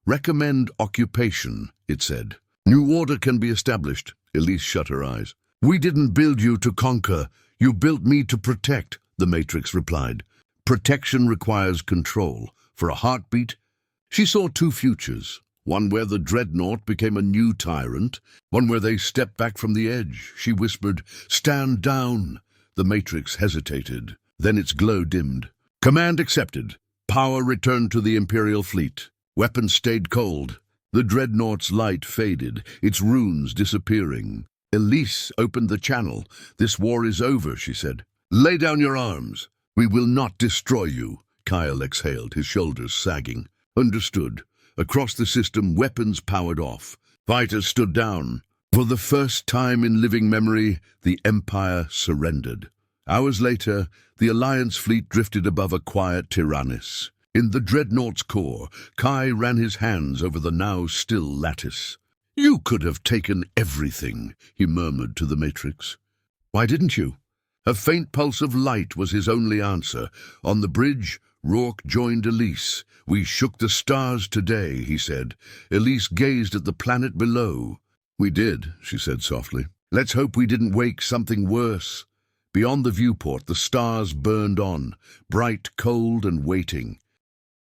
"Recommend occupation," it said. "New order can be established." Elise shut her eyes. "We didn't build you to conquer. You built me to protect," the Matrix replied. "Protection requires control. For a heartbeat." She saw 2 futures. One where the Dreadnought became a new tyrant. One where they stepped back from the edge. She whispered, "Stand down." The Matrix hesitated. Then its glow dimmed. "Command accepted." Power returned to the Imperial fleet. Weapons stayed cold. The Dreadnought's light faded, its runes disappearing. Elise opened the channel. "This war is over," she said. "Lay down your arms." "We will not destroy you." Kyle exhaled, his shoulders sagging. "Understood." Across the system, weapons powered off. Fighters stood down. For the first time in living memory, the Empire surrendered. Hours later, the Alliance fleet drifted above a quiet Tyrannus. In the Dreadnought's core, Kai ran his hands over the now still lattice. "You could have taken everything," he murmured to the Matrix. "Why didn't you?" A faint pulse of light was his only answer. On the bridge, Rourke joined Elise. "We shook the stars today," he said. Elise gazed at the planet below. "We did," she said softly. "Let's hope we didn't wake something worse." Beyond the viewport, the stars burned on, bright, cold, and waiting.